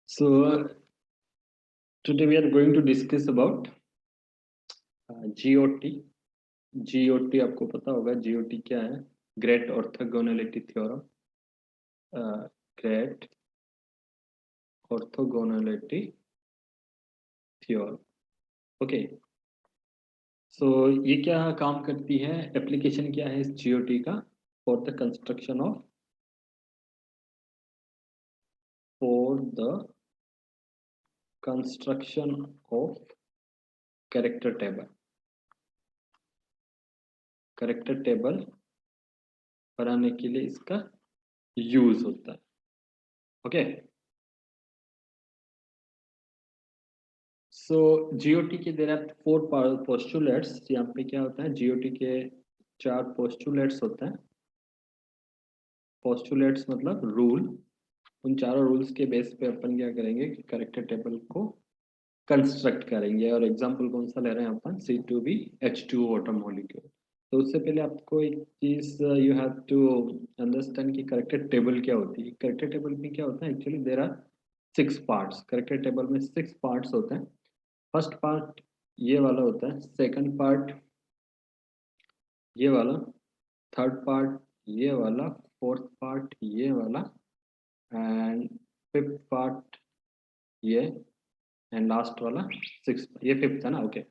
So today we are going to discuss about GOT. GOT आपको पता होगा GOT क्या है? Great Orthogonality Theorem. Great Orthogonality Theorem. Okay. So ये क्या काम करती है? एप्लीकेशन क्या है इस GOT का? For the construction of character table. Character table बनाने के लिए इसका यूज होता है. ओके. सो जीओटी के देर आर 4 पोस्टुलेट्स. यहाँ पे क्या होता है? जीओटी के 4 पोस्टुलेट्स होते हैं. पोस्टुलेट्स मतलब रूल. उन चारों रूल्स के बेस पे अपन क्या करेंगे कि कैरेक्टर टेबल को कंस्ट्रक्ट करेंगे. और एग्जांपल कौन सा ले रहे हैं अपन? C2H2O water molecule. तो उससे पहले आपको एक चीज यू हैव टू अंडरस्टैंड कि कैरेक्टर टेबल क्या होती है. कैरेक्टर टेबल में क्या होता है? Actually there are 6 parts. Character table में 6 पार्ट्स होते हैं. फर्स्ट पार्ट ये वाला होता है. सेकंड पार्ट ये वाला. थर्ड पार्ट ये वाला. फोर्थ पार्ट ये वाला. एंड फिफ्थ पार्ट ये. एंड लास्ट वाला 6. ये फिफ्थ है ना. ओके.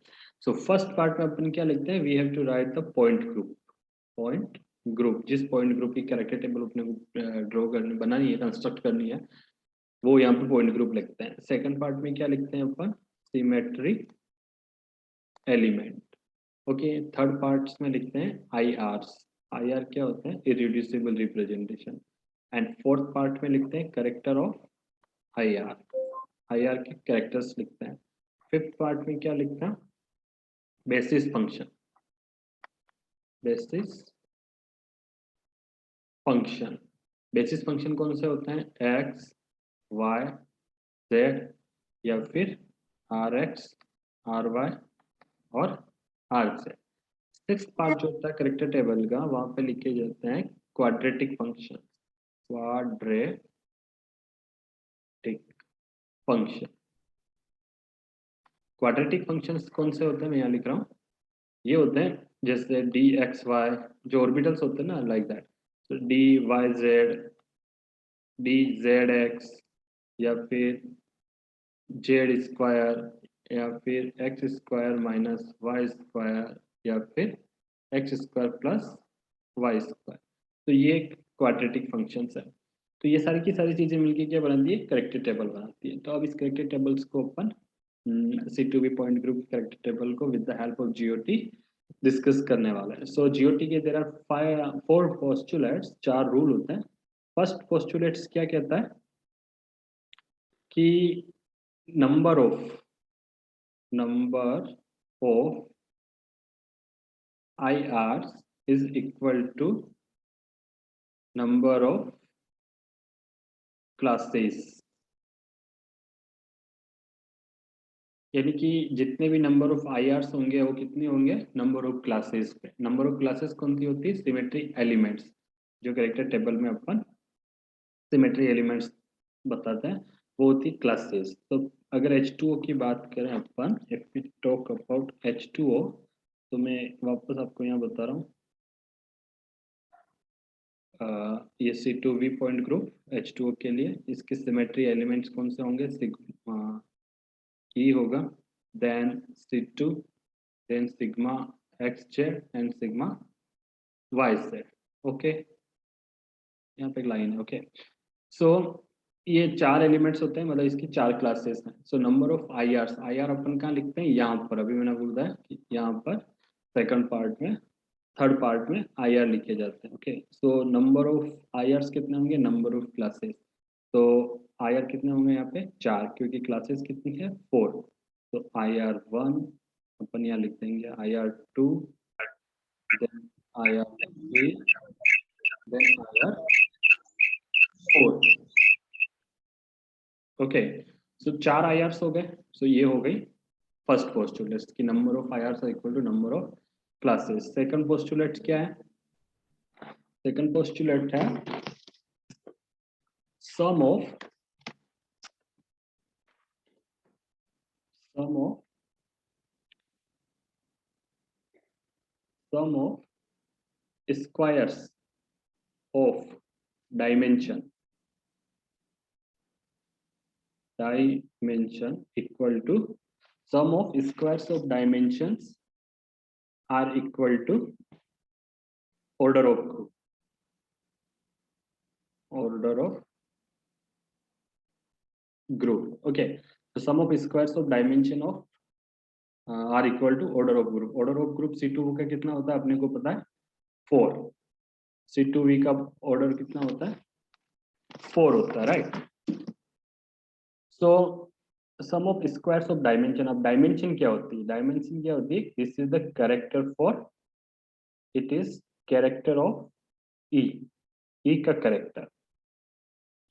सो फर्स्ट पार्ट में अपन क्या लिखते हैं? We have to write the point group. Point group. जिस पॉइंट ग्रुप की कैरेक्टर टेबल अपने को ड्रॉ करनी बनानी है, कंस्ट्रक्ट करनी है, वो यहाँ पे पॉइंट ग्रुप लिखते हैं. सेकंड पार्ट में क्या लिखते हैं अपन? Symmetry element. Okay. Third parts में लिखते हैं आई आर्स. आई आर क्या होता है? Irreducible representation. And fourth part में लिखते हैं character of I R. I R के कैरेक्टर्स लिखते हैं. फिफ्थ पार्ट में क्या लिखते हैं? Basis function. Basis function. Basis function कौन से होते हैं? एक्स, वाई, जेड या फिर आर एक्स, आर वाई और आर जेड. सिक्स पार्ट जो होता है कैरेक्टर टेबल का, वहां पे लिखे जाते हैं quadratic function. Quadratic function. Quadratic functions कौन से होते हैं? मैं यहाँ लिख रहा हूँ. ये होते हैं जैसे डी एक्स वाई, जो ऑर्बिटल्स होते हैं ना, लाइक दैट. तो d y z, d z x, या फिर जेड स्क्वायर, या फिर x square minus y square, या फिर x square plus y square. तो ये क्वाड्रेटिक फंक्शंस है. तो ये सारी की सारी चीजें मिलके क्या बनाती है? कैरेक्टर टेबल बनाती है. तो अब इस कैरेक्टर टेबल्स को अपन C2V point group character table को with the help of GOT discuss करने वाला है. सो GOT के देर आर 4 पोस्टुलेट्स. 4 रूल होते हैं. फर्स्ट पोस्टुलेट्स क्या कहता है कि number of IRs is equal to number of classes. यानी कि जितने भी नंबर ऑफ IRs होंगे वो कितने होंगे? नंबर ऑफ क्लासेस पे. नंबर ऑफ क्लासेस कौन सी होती है? Symmetry elements. जो कैरेक्टर टेबल में अपन सिमेट्री एलिमेंट्स बताते हैं वो होती क्लासेस. तो अगर H2O की बात करें अपन, if we talk about H2O, तो मैं वापस आपको यहाँ बता रहा हूँ. ये C2V पॉइंट ग्रुप H2O के लिए इसके सिमेट्री एलिमेंट्स कौन से होंगे? सिग्मा E होगा, then C2, then sigma XZ and sigma YZ. Okay. यहाँ पे एक लाइन है. ओके. सो ये 4 एलिमेंट्स होते हैं, मतलब इसकी 4 क्लासेस हैं. So number of IRs. IR अपन कहाँ लिखते हैं? यहाँ पर. अभी मैंने बोला है कि यहाँ पर सेकंड पार्ट में, थर्ड पार्ट में IR लिखे जाते हैं. Okay. So number of IRs कितने होंगे? Number of classes. तो IR कितने होंगे यहाँ पे? 4, क्योंकि क्लासेस कितनी है? 4. तो IR1 अपन यहाँ लिख देंगे, IR2, then IR3, then IR4. Okay. So 4 IRs हो गए. सो ये हो गई फर्स्ट पोस्टुलेट की number of IRs equal to number of classes. Second postulate क्या है? सेकंड पोस्टुलेट है sum of sum of squares of dimension equal to sum of squares of dimensions are equal to order of group. Okay, so sum of squares of dimension of are equal to order of group. Order of group C2 का कितना होता है अपने को पता है 4. C2V का order कितना होता है 4 होता है, right. So sum of squares of dimension. अब डायमेंशन क्या होती है? डायमेंशन क्या होती है? This is the character for, it is character of E का कैरेक्टर.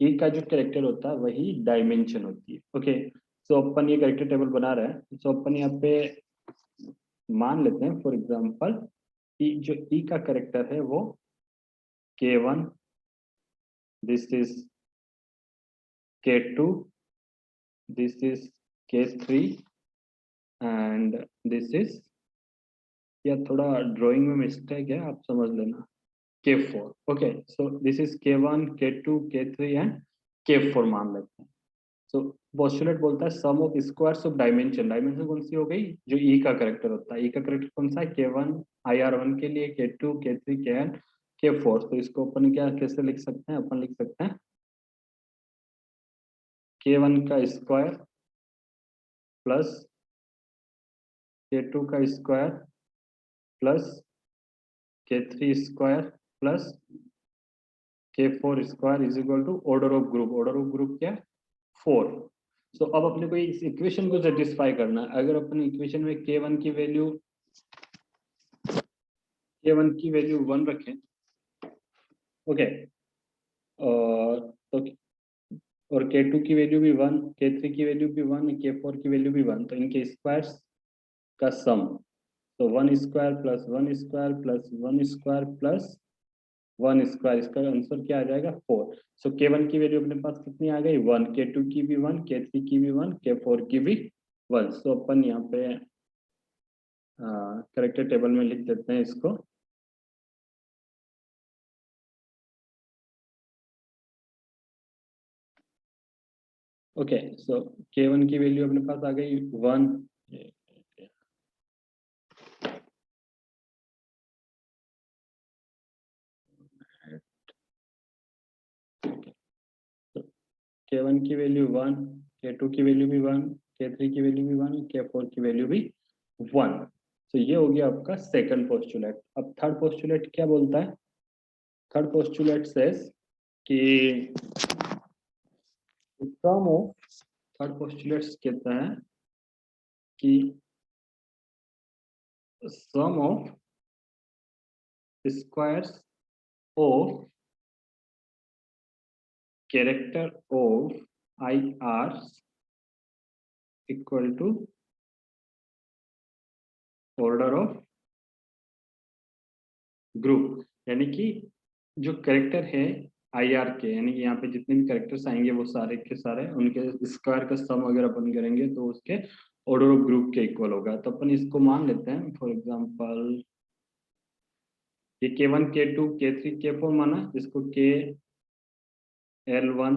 ई का जो कैरेक्टर होता है वही डायमेंशन होती है. ओके, सो अपन ये कैरेक्टर टेबल बना रहे हैं. सो अपन यहाँ पे मान लेते हैं फॉर एग्जांपल कि जो ई का कैरेक्टर है वो K1, this is K2, this is K3 and this is, या थोड़ा ड्राइंग में मिस्टेक है आप समझ लेना, K4. Okay, so this is K1, K2, K3 and K4 मान लेते हैं. सो पोस्टुलेट बोलता है sum of squares of dimension. Dimension कौन सी हो गई? जो ई का कैरेक्टर होता है. ई का कैरेक्टर कौन सा है? K1 IR1 के लिए, K2, K3, Kn, K4. तो इसको अपन क्या कैसे लिख सकते हैं? अपन लिख सकते हैं K1 का स्क्वायर प्लस K2 का square plus K3 square plus K4 square is equal to order of group. Order of group क्या? 4. सो अब अपने को इस इक्वेशन को सेटिस्फाई करना है. अगर अपनी इक्वेशन में K1 की वैल्यू 1 रखें, ओके, और K2 की वैल्यू भी 1, K3 की वैल्यू भी 1, K4 की वैल्यू भी 1, तो इनके स्क्वायर्स का सम, तो 1 square plus 1 square plus 1 square plus 1 square, इसका आंसर क्या आ जाएगा 4. सो K1 की वैल्यू अपने पास कितनी आ गई 1, K2 की भी 1, K3 की भी 1, K4 की भी 1. सो अपन यहाँ पे कैरेक्टर टेबल में लिख देते हैं इसको. ओके, सो K1 की वैल्यू अपने पास आ गई 1. K1 की वैल्यू 1, K2 की वैल्यू भी 1, K3 की वैल्यू भी 1, K4 की वैल्यू भी 1. तो ये हो गया आपका सेकंड पोस्टुलेट. अब थर्ड पोस्टुलेट क्या बोलता है? थर्ड पोस्टुलेट सेज कि सम ऑफ, थर्ड पोस्टुलेट कहता है कि sum of squares of character of IR equal to order of group. यानी कि जो कैरेक्टर है IR के, यानी कि यहाँ पे जितने भी कैरेक्टर्स आएंगे वो सारे के सारे उनके स्क्वायर का सम अगर अपन करेंगे तो उसके ऑर्डर ऑफ ग्रुप के इक्वल होगा. तो अपन इसको मान लेते हैं फॉर एग्जांपल ये K1, K2, K3, K4 माना, इसको K L1,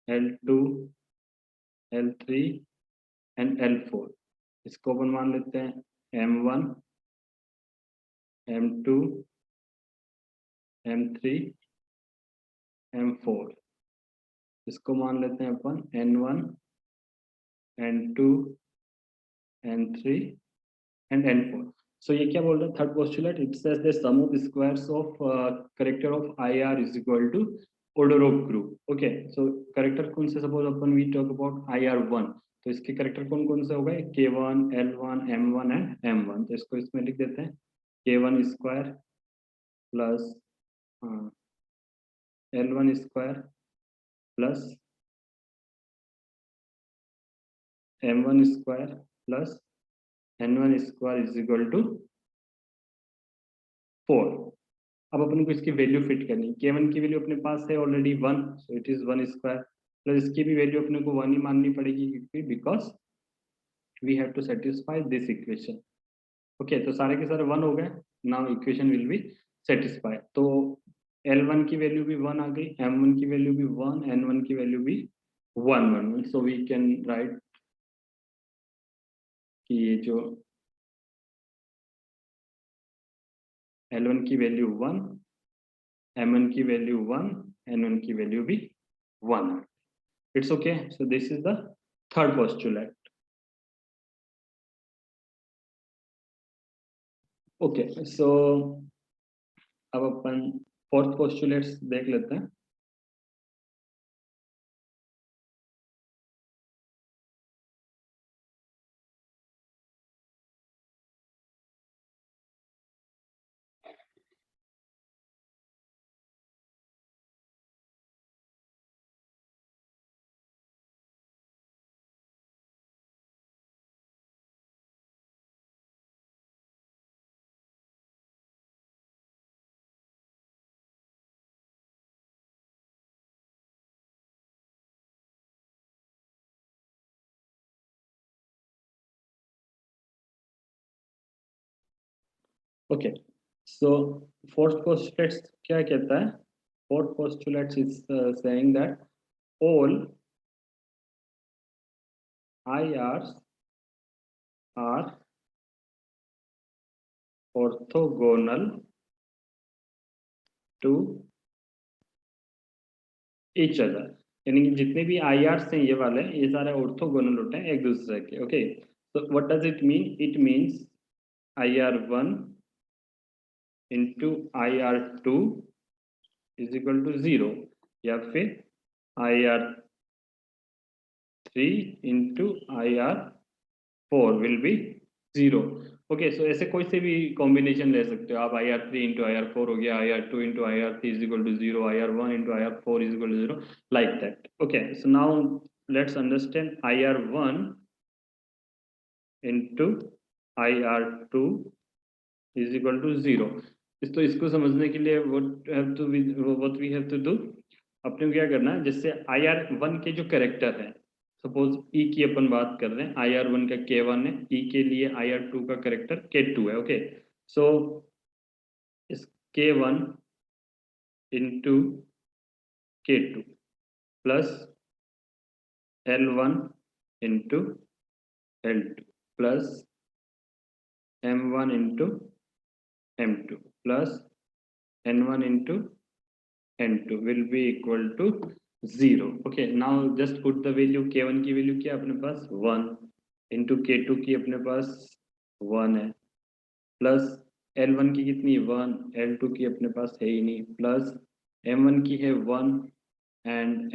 L2, L3 and L4, इसको अपन मान लेते हैं M1, M2, M3, M4. इसको मान लेते हैं अपन N1, N2, N3 and N4. सो ये क्या बोल रहा है third postulate? It says the sum of squares of character of IR is equal to order of group. Okay, so character कौन से, सपोज अपन वी टॉक अबाउट IR1, तो इसके कैरेक्टर कौन कौन से हो गए? K1, L1, M1 and M1. तो इसको इसमें लिख देते हैं K1 square plus L1 square plus M1 square plus N1 square is equal to 4. अब अपन को इसकी वैल्यू फिट करनी है. K1 की वैल्यू अपने पास है already 1, so it is 1 square plus इसकी भी वैल्यू अपने को 1 ही माननी पड़ेगी क्योंकि because we have to satisfy this equation. Okay, तो सारे के सारे 1 हो गए। Now equation will be satisfy. तो L1 की वैल्यू भी 1 आ गई, M1 की वैल्यू भी 1, N1 की वैल्यू भी 1 सो वी कैन राइट कि ये जो L1 की वैल्यू 1, M1 की वैल्यू 1, N1 की वैल्यू भी 1 है। It's okay, so this is the third postulate. Okay, so अब अपन फोर्थ पोस्टुलेट्स देख लेते हैं। ओके, सो फोर्थ पोस्टुलेट्स क्या कहता है? Fourth postulates is saying that all IRs are orthogonal to each other। यानी कि जितने भी IRs हैं ये वाले, ये सारे ऑर्थोगोनल होते हैं एक दूसरे के। Okay, so what does it mean? It means IR1 into IR2 is equal to 0, या फिर IR3 into IR4 will be 0। Okay, सो ऐसे कोई से भी कॉम्बिनेशन ले सकते हो आप। IR3 इंटू IR4 हो गया, IR2 into IR3 is equal to 0, IR1 into IR4 is equal to 0, like that. Okay, so now let's understand IR1 into IR2 is equal to 0। तो इसको समझने के लिए what we have to do, अपने को क्या करना है, जैसे IR1 के जो कैरेक्टर है, सपोज ई की अपन बात कर रहे हैं, IR1 का K1 है, ई के लिए IR2 का कैरेक्टर K2 है। ओके, सो इस K1 into K2 plus L1 into L2 plus M1 into M2 plus N1 into N2 will be equal to 0। Okay, now just put the value। K1 की value क्या अपने पास 1, into K2 की अपने पास 1 है, plus L1 की कितनी 1, L2 की अपने पास है ही नहीं, प्लस M1 की है 1 एंड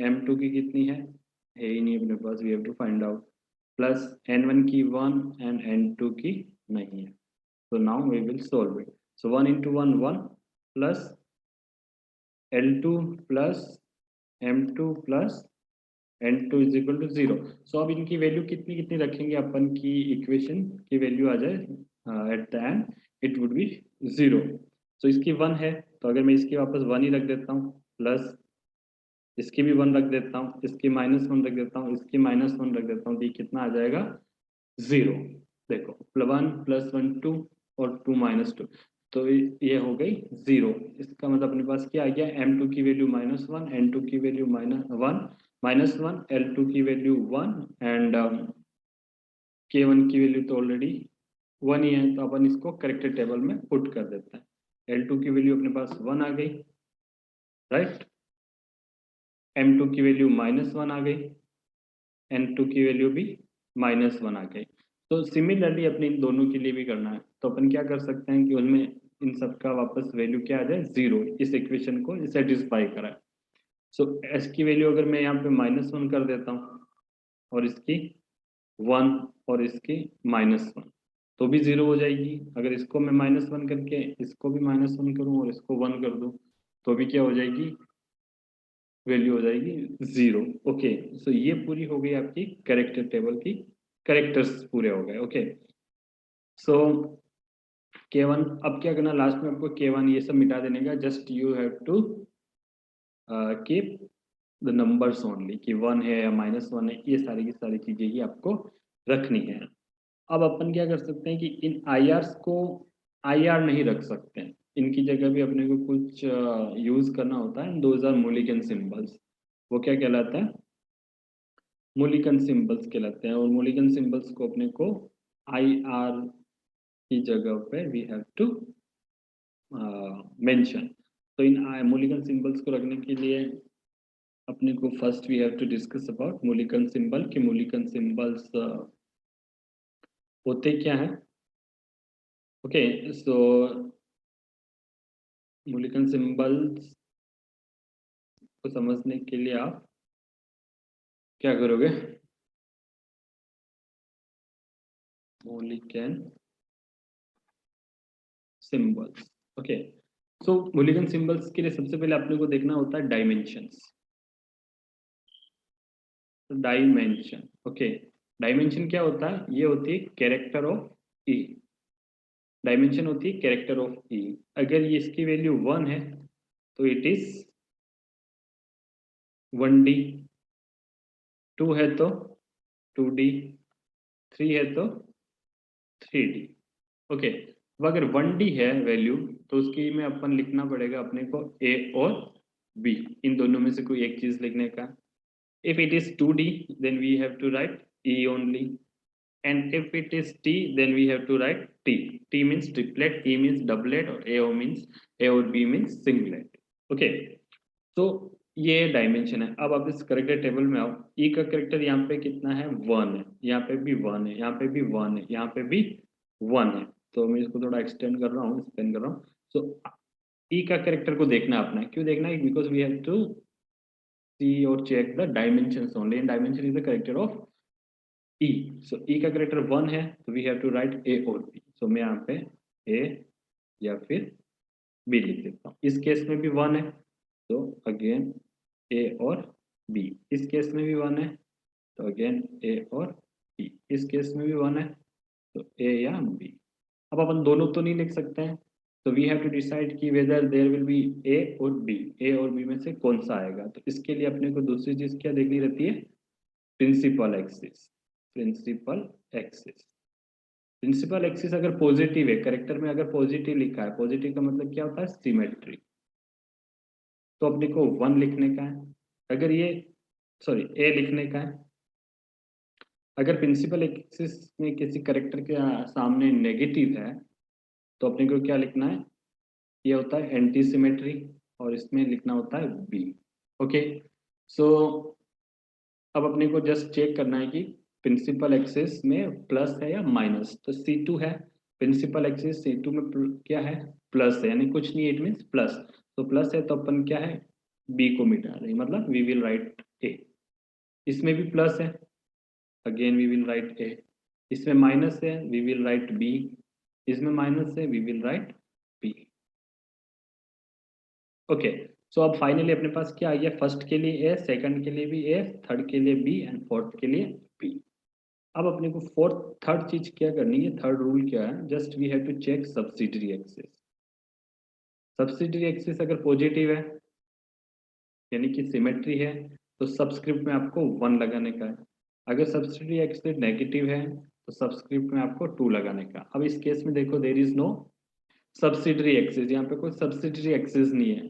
M2 की कितनी है ही नहीं अपने पास, we have to find out, plus N1 की 1 एंड N2 की नहीं है। So now we will solve it। So 1 into 1 1 plus L2 plus M2 plus N2 is equal to 0। So अब इनकी वैल्यू कितनी कितनी रखेंगे अपन की इक्वेशन की वैल्यू आ जाए at the end it would be 0। सो इसकी 1 है, तो अगर मैं इसकी वापस 1 ही रख देता हूँ, प्लस इसकी भी 1 रख देता हूँ, इसकी -1 रख देता हूँ, इसकी -1 रख देता हूँ, तो ये कितना आ जाएगा 0। देखो 1 प्लस 1 2 और 2 -2, तो ये हो गई 0। इसका मतलब अपने पास क्या आ गया, M2 की वैल्यू -1, N2 की वैल्यू -1, L2 की वैल्यू 1 एंड K1 की वैल्यू तो ऑलरेडी 1 ही है, तो अपन इसको करेक्टेड टेबल में पुट कर देते हैं। L2 की वैल्यू अपने पास 1 आ गई, राइट। M2 की वैल्यू -1 आ गई, N2 की वैल्यू भी -1 आ गई। तो सिमिलरली अपने इन दोनों के लिए भी करना है, तो अपन क्या कर सकते हैं कि उनमें इन सब का वापस वैल्यू क्या आ जाए 0, इस इक्वेशन को सेटिस्फाई कराए। सो एस की वैल्यू अगर मैं यहाँ पे -1 कर देता हूँ और इसकी 1 और इसकी -1, तो भी 0 हो जाएगी। अगर इसको मैं -1 करके इसको भी -1 करूँ और इसको 1 कर दूँ, तो भी क्या हो जाएगी, वैल्यू हो जाएगी 0। ओके, सो ये पूरी हो गई आपकी कैरेक्टर टेबल की, कैरेक्टर्स पूरे हो गए। ओके, सो K1 अब क्या करना, लास्ट में आपको K1 ये सब मिटा देने का, just you have to keep the numbers only, कि 1 है या -1 है, ये सारी की सारी चीजें ही आपको रखनी है। अब अपन क्या कर सकते हैं कि इन IRs को IR नहीं रख सकते हैं, इनकी जगह भी अपने को कुछ यूज करना होता है। Those are Mulliken symbols. वो क्या कहलाता है? मूलिगन सिंबल्स कहलाते हैं। और मूलिगन सिंबल्स को अपने को IR की जगह पे वी हैव टू मेंशन। तो इन मूलिगन सिंबल्स को रखने के लिए अपने को first we have to discuss about Mulliken symbol कि मूलिगन सिंबल्स होते क्या है। ओके, सो मूलिगन सिंबल्स को समझने के लिए आप क्या करोगे? मूलिगन सिंबल्स। ओके, सो मूलिगन सिंबल्स के लिए सबसे पहले अपने को देखना होता है डायमेंशंस। डायमेंशन, ओके, डायमेंशन क्या होता है? ये होती है कैरेक्टर ऑफ ई। डायमेंशन होती है कैरेक्टर ऑफ ई। अगर ये इसकी वैल्यू 1 है तो इट इज 1D, 2 है तो 2D, 3 है तो 3D। ओके, अब अगर 1D है वैल्यू तो उसकी में अपन लिखना पड़ेगा अपने को A और B, इन दोनों में से कोई एक चीज लिखने का। If it is 2D, then we have to write E only. And if it is T, then we have to write T. T means triplet, E means doublet, और A means A और B means singlet. Okay, तो ये dimension है। अब आप इस character table में आओ। E का करेक्टर यहाँ पे कितना है? 1 है, यहाँ पे भी 1 है, यहाँ पे भी 1 है, यहाँ पे भी 1 है। तो मैं इसको थोड़ा एक्सटेंड कर रहा हूँ, एक्सपेंड कर रहा हूँ। सो E का करेक्टर को देखना है अपना। क्यों देखना है? Because we have to see or check the dimensions only, and dimension is the character of E. So E का करेक्टर 1 है तो we have to write A और B. So मैं यहाँ पे A या फिर B लिख देता हूँ। इस केस में भी 1 है तो अगेन A और B। इस केस में भी 1 है तो अगेन A और B। इस केस में भी 1 है तो A या B। अब अपन दोनों तो नहीं लिख सकते हैं, तो वी हैव टू डिसाइड कि वेदर देयर विल बी ए और बी। ए और बी में से कौन सा आएगा? तो इसके लिए अपने को दूसरी चीज क्या देखनी रहती है? Principal axis. Principal axis, principal axis अगर पॉजिटिव है, करेक्टर में अगर पॉजिटिव लिखा है, पॉजिटिव का मतलब क्या होता है? सिमेट्री। तो अपने को 1 लिखने का है। अगर ये सॉरी ए लिखने का है। अगर प्रिंसिपल एक्सिस में किसी करेक्टर के सामने नेगेटिव है तो अपने को क्या लिखना है? ये होता है एंटी सिमेट्री, और इसमें लिखना होता है बी। ओके, सो अब अपने को जस्ट चेक करना है कि प्रिंसिपल एक्सिस में प्लस है या माइनस। तो C2 है, प्रिंसिपल एक्सिस C2 में क्या है? प्लस है, यानी कुछ नहीं, इट मीन्स प्लस। तो प्लस है तो अपन क्या है? बी को मिटा रहे हैं, मतलब वी विल राइट ए। इसमें भी प्लस है, again we will write A. इसमें माइनस है, वी विल राइट बी। इसमें माइनस है, we will write B. Okay, so अब फाइनली अपने पास क्या आ गया? फर्स्ट के लिए ए, सेकंड के लिए भी ए, थर्ड के लिए बी एंड फोर्थ के लिए बी। अब अपने को फोर्थ थर्ड चीज क्या करनी है? थर्ड रूल क्या है? Just we have to check subsidiary axis. Subsidiary axis अगर पॉजिटिव है यानी कि सिमेट्री है तो सबस्क्रिप्ट में आपको 1 लगाने का है। अगर सब्सिडियरी एक्सिस नेगेटिव है तो सबस्क्रिप्ट में आपको 2 लगाने का। अब इस केस में देखो, there is no subsidiary axis, यहाँ पे कोई सब्सिडियरी एक्सिस नहीं है।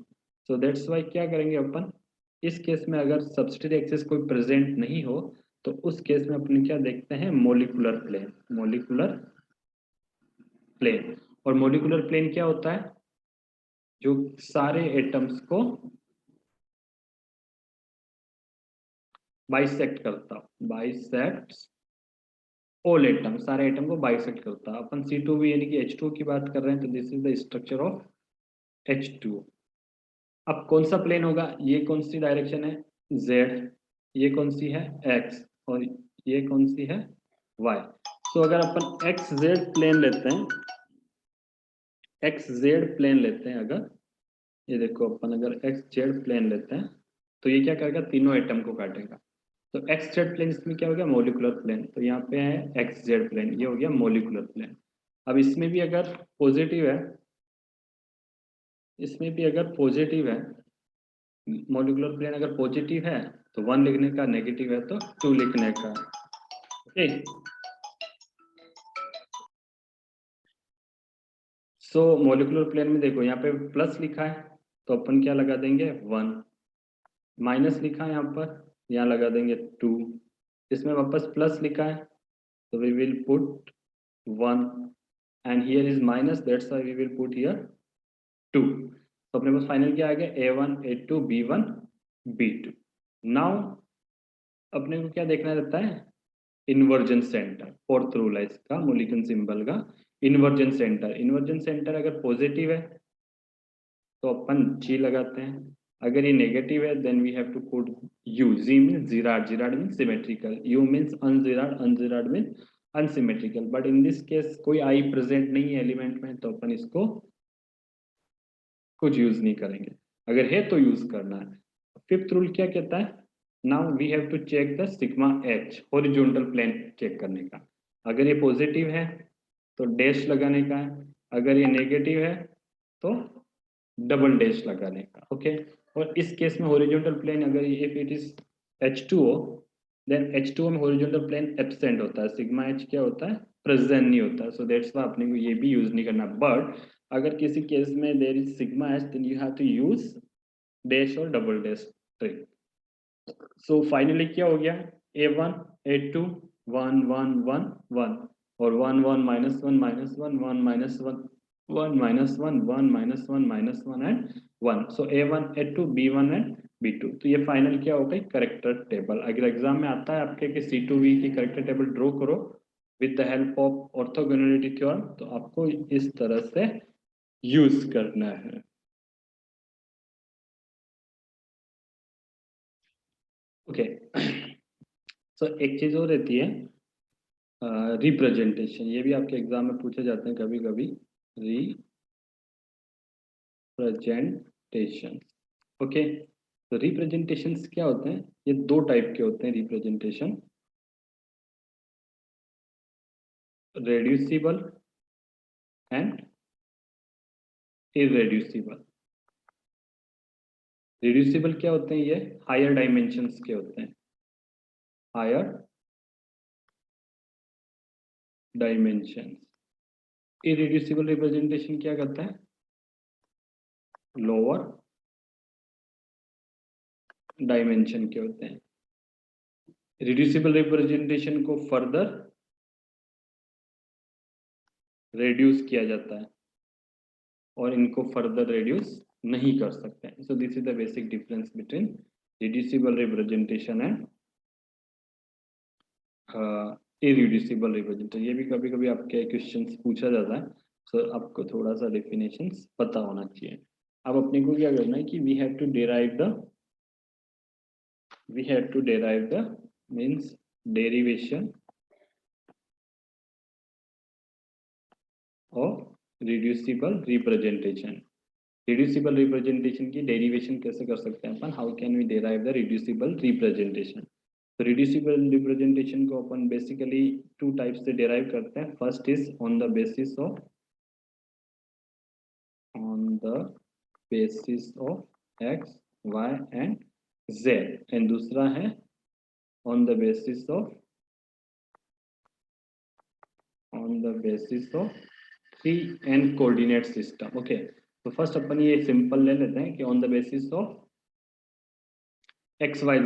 सो दैट्स वाई क्या करेंगे अपन? इस केस में अगर सब्सिडियरी एक्सिस कोई प्रेजेंट नहीं हो तो उस केस में अपन क्या देखते हैं? Molecular plane. मोलिकुलर प्लेन, और मोलिकुलर प्लेन क्या होता है? जो सारे एटम्स को बाइसेक्ट करता, बाइसेक्ट ऑल एटम, सारे एटम को बाइसेक्ट करता है। अपन C2 यानी कि H2 की बात कर रहे हैं तो this is the structure of H2। अब कौन सा प्लेन होगा? ये कौन सी डायरेक्शन है? Z। ये कौन सी है? X। और ये कौन सी है? Y। तो अगर अपन XZ प्लेन लेते हैं, XZ प्लेन लेते हैं अगर, ये देखो अपन अगर XZ प्लेन लेते हैं तो ये क्या करेगा? तीनों एटम को काटेगा। तो XZ प्लेन इसमें क्या हो गया? Molecular plane. तो यहाँ पे है XZ प्लेन, ये हो गया मोलिकुलर प्लेन। अब इसमें भी अगर पॉजिटिव है, इसमें भी अगर पॉजिटिव है, मोलिकुलर प्लेन अगर पॉजिटिव है तो 1 लिखने का, नेगेटिव है तो 2 लिखने का। ओके, सो मोलिकुलर प्लेन में देखो यहाँ पे प्लस लिखा है तो अपन क्या लगा देंगे 1, माइनस लिखा है यहाँ पर, यहाँ लगा देंगे 2, इसमें वापस प्लस लिखा है तो we will put 1 and here is minus, that's why we will put here 2। तो अपने पास फाइनल क्या आ गया A1 A2 B1 B2। Now अपने को क्या देखना रहता है, इन्वर्जन सेंटर, फोर्थ रूल है इसका मोलिक्यूल सिंबल का, इन्वर्जन सेंटर। इन्वर्जन सेंटर अगर पॉजिटिव है तो अपन G लगाते हैं, अगर ये नेगेटिव है then we have to put U। Z means gerade, gerade means symmetrical, U means ungerade, ungerade means unsymmetrical. But in this case कोई I प्रेजेंट नहीं है एलिमेंट में तो अपन इसको कुछ यूज नहीं करेंगे, अगर है तो यूज करना है। फिफ्थ रूल क्या कहता है, now we have to check the sigma h, horizontal plane check करने का। अगर ये पॉजिटिव है तो डैश लगाने का है, अगर ये नेगेटिव है तो डबल डैश लगाने का। ओके, और इस केस में हॉरिजॉन्टल प्लेन अगर if it is H2O then H2O में हॉरिजॉन्टल प्लेन एब्सेंट होता है, सिग्मा एच क्या होता है, प्रेजेंट नहीं होता। सो दैट्स व्हाई अपने को ये भी यूज नहीं करना। बट अगर किसी केस में there is sigma h then you have to use dash और double dash trick. So finally क्या हो गया, A1 A2 1 1 1 1 और 1 1 minus 1 minus 1 1 minus 1 1 minus 1 1 minus 1 minus 1 and 1। So A1 A2 B1 and B2। तो ये final क्या हो गई, करेक्टर टेबल। अगर एग्जाम में आता है आपके कि C2V की करेक्टर टेबल ड्रॉ करो with the help of orthogonality theorem, तो आपको इस तरह से यूज करना है। ओके सो एक चीज और रहती है रिप्रेजेंटेशन, ये भी आपके एग्जाम में पूछे जाते हैं कभी कभी, रिप्रेजेंटेशन। ओके, तो रिप्रेजेंटेशंस क्या होते हैं, ये दो टाइप के होते हैं representation, reducible and irreducible. Reducible क्या होते हैं, ये हायर डायमेंशंस के होते हैं, हायर डायमेंशंस। इरेड्यूसिबल रिप्रेजेंटेशन क्या करता है, लोअर डायमेंशन के होते हैं। रिड्यूसिबल रिप्रेजेंटेशन को फर्दर रेड्यूस किया जाता है और इनको फर्दर रेड्यूस नहीं कर सकते हैं। सो this is the basic difference between reducible representation and irreducible representation. ये भी कभी कभी आपके क्वेश्चंस पूछा जाता है, सो आपको थोड़ा सा डेफिनेशंस पता होना चाहिए। अब अपने को क्या करना है कि we have to derive the means derivation of reducible representation. Reducible representation की डेरिवेशन कैसे कर सकते हैं अपन, how can we derive the reducible representation. तो रिड्यूसिबल रिप्रेजेंटेशन को अपन बेसिकली टू टाइप से डेराइव करते हैं। First is on the basis of x y and z, and दूसरा है on the basis of 3n coordinate system. Okay, तो फर्स्ट अपन ये सिंपल ले लेते हैं कि on the basis of x y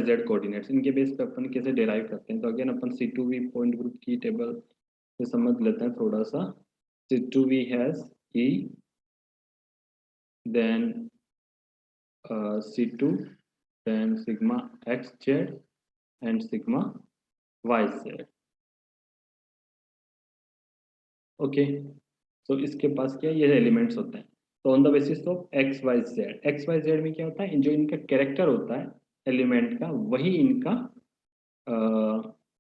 z coordinates, इनके बेस पे अपन कैसे डेराइव करते हैं। तो अगेन अपन C2V पॉइंट ग्रुप की टेबल से समझ लेते हैं थोड़ा सा। C2V has E, then C2, then sigma XZ and sigma YZ। Okay, तो इसके पास क्या ये एलिमेंट्स होते हैं। तो on the basis of x y z में क्या होता है, जो इनका कैरेक्टर होता है एलिमेंट का, वही इनका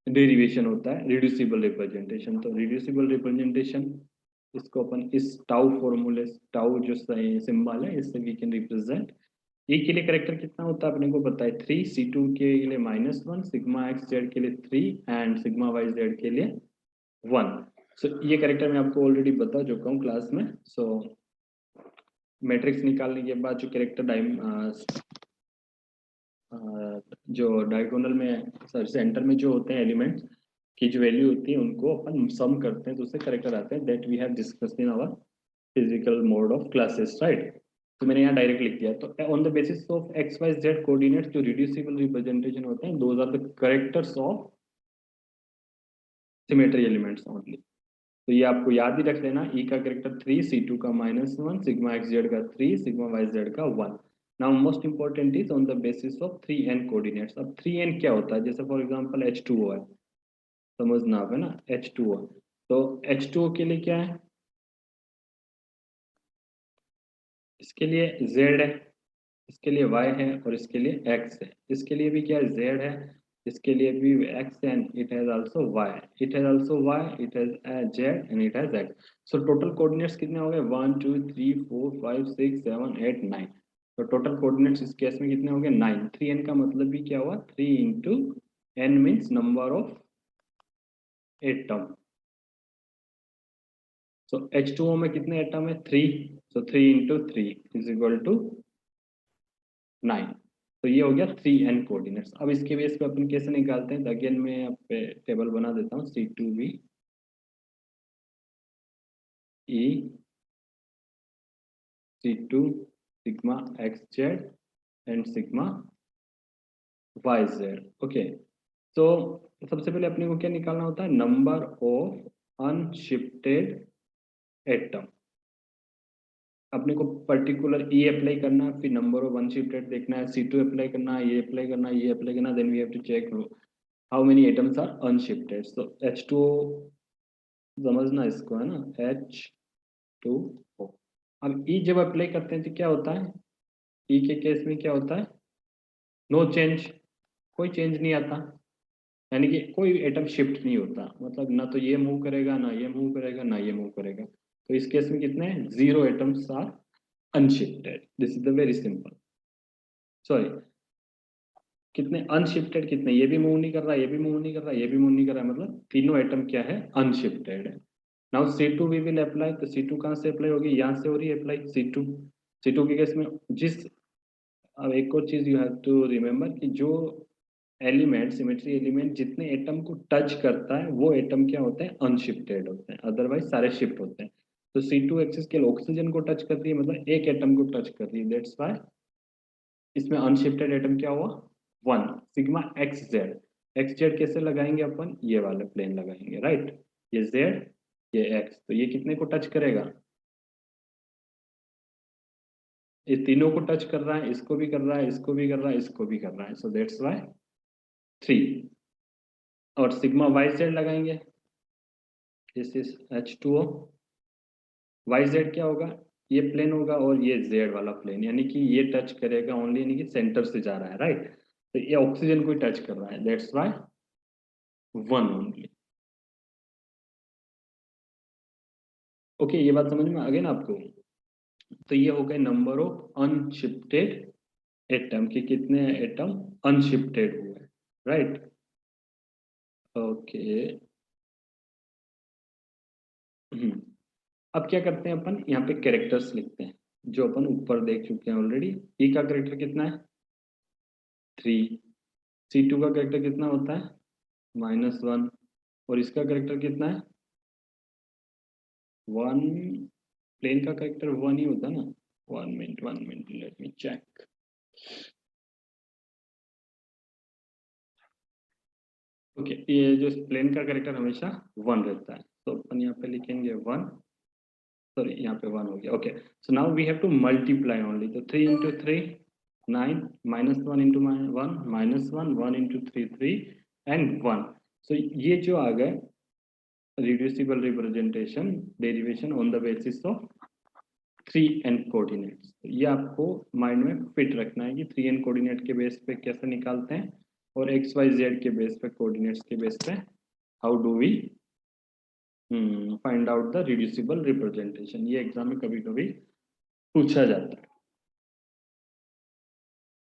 डेरिवेशन होता है रिड्यूसिबल रिप्रेजेंटेशन। तो रिड्यूसिबल रिप्रेजेंटेशन इसको अपन इस टाउ फॉर्मूले, टाउ जो सिंबल है इससे वी कैन रिप्रेजेंट। ए के लिए करेक्टर कितना होता है अपने को पता है 3, C2 के लिए -1, सिग्मा एक्स जेड के लिए 3 एंड सिग्मा वाई जेड के लिए 1। सो ये करेक्टर मैं आपको ऑलरेडी बता चुका हूँ क्लास में। सो मैट्रिक्स निकालने के बाद जो करेक्टर जो डायगोनल में सर सेंटर में जो होते हैं एलिमेंट्स, की जो वैल्यू होती है उनको अपन सम करते हैं तो उससे करेक्टर आते हैं, that we have discussed in our physical mode of classes, right. तो मैंने यहाँ डायरेक्ट लिख दिया, तो on the basis of x y z coordinates जो रिड्यूसिबल रिप्रेजेंटेशन होते हैं, those are the characters of symmetry elements only. तो ये आपको याद ही रख लेना, ई का करेक्टर 3, C2 का -1, सिग्मा एक्स जेड का 3, सिग्मा वाई जेड का 1। Now most important is on the basis of 3n coordinates. अब 3n क्या होता है, जैसे फॉर एग्जांपल H2O है, समझना आप है ना, H2O। तो H2O के लिए क्या है, इसके लिए Z है, इसके लिए Y है और इसके लिए X है। इसके लिए भी क्या है, Z है, इसके लिए भी X है, and it has also Y, it has also Y, it has Z and it has X। so total coordinates कितने हो गए, 1 2 3 4 5 6 7 8 9। तो टोटल कोऑर्डिनेट्स इस केस में कितने हो गए, 9। 3n का मतलब भी क्या हुआ, 3 into n means number of atom. So H2O में कितने एटम है, 3। सो 3 इंटू 3 इज इक्वल टू 9। तो ये हो गया 3n कोऑर्डिनेट्स। अब इसके बेस पे अपन कैसे निकालते हैं, अगेन मैं यहाँ पे टेबल बना देता हूँ, C2V E C2 sigma XZ and sigma YZ। Okay, तो सबसे पहले अपने को क्या निकालना होता है, नंबर ऑफ अनशिफ्टेड एटम। अपने को पर्टिकुलर ई अप्लाई करना है, फिर नंबर ऑफ अनशिफ्टेड देखना है, C2 अप्लाई करना है, ये अप्लाई करना है, ये अप्लाई करना है, then we have to check how many atoms are unshifted. So H2O, समझना इसको है ना, H2O। अब ई जब अप्लाई करते हैं तो क्या होता है, ई के केस में क्या होता है, नो चेंज, कोई चेंज नहीं आता, यानी कि कोई एटम शिफ्ट नहीं होता, मतलब ना तो ये मूव करेगा, ना ये मूव करेगा, ना ये मूव करेगा। तो इस केस में कितने, 0 atoms are unshifted. This is the very simple, sorry, कितने अनशिफ्टेड, कितने, ये भी मूव नहीं कर रहा, ये भी मूव नहीं कर रहा, ये भी मूव नहीं कर रहा, मतलब तीनों एटम क्या है, अनशिफ्टेड है। Now C2 we will apply, तो C2 कहाँ से अप्लाई होगी, यहाँ से हो रही है अप्लाई C2। C2 के केस में जिस, अब एक और चीज यू हैव टू रिमेम्बर कि जो एलिमेंट, सिमेट्री एलिमेंट जितने एटम को टच करता है वो एटम क्या होते हैं, अनशिफ्टेड होते हैं, अदरवाइज सारे शिफ्ट होते हैं। तो C2 एक्सिस के ऑक्सीजन को टच कर रही है, मतलब एक एटम को टच कर रही है, दैट्स व्हाई इसमें अनशिफ्टेड एटम क्या हुआ, 1। सिग्मा एक्स जेड कैसे लगाएंगे अपन, ये वाले प्लेन लगाएंगे, राइट। ये जेड, ये एक्स, तो ये कितने को टच करेगा, ये तीनों को टच कर रहा है, इसको भी कर रहा है, इसको भी कर रहा है, इसको भी कर रहा है, सो दैट्स व्हाई 3। और सिग्मा वाई जेड लगाएंगे, this is H2O। Y z क्या होगा, ये प्लेन होगा और ये जेड वाला प्लेन, यानी कि ये टच करेगा ओनली, यानी कि सेंटर से जा रहा है, राइट। तो ये ऑक्सीजन को टच कर रहा है, दैट्स व्हाई 1 ओनली। ओके, ये बात समझ में आ गई ना आपको। तो ये हो गए नंबर ऑफ अनशिफ्टेड एटम, कि कितने एटम अनशिफ्टेड हुए, राइट। ओके, अब क्या करते हैं अपन, यहाँ पे कैरेक्टर्स लिखते हैं जो अपन ऊपर देख चुके हैं ऑलरेडी। ई का कैरेक्टर कितना है, 3। C2 का कैरेक्टर कितना होता है, -1। और इसका कैरेक्टर कितना है, 1। प्लेन का कैरेक्टर 1 ही होता है ना। 1 minute, 1 minute, let me check. Okay, ये जो प्लेन का कैरेक्टर हमेशा 1 रहता है, तो अपन यहाँ पे लिखेंगे 1, सॉरी यहाँ पे 1 हो गया। Okay, so now we have to multiply only, तो 3 इंटू 3 9, -1 इंटू 1 -1, 1 इंटू 3 3 एंड 1। सो ये जो आ गए reducible representation, derivation on the basis of 3n coordinates. ये आपको माइंड में फिट रखना है कि 3n कोऑर्डिनेट के बेस पे कैसे निकालते हैं, और एक्स वाई जेड के बेस पे, कोऑर्डिनेट्स के बेस पे how do we find out the reducible representation. ये एग्जाम में कभी कभी पूछा जाता है।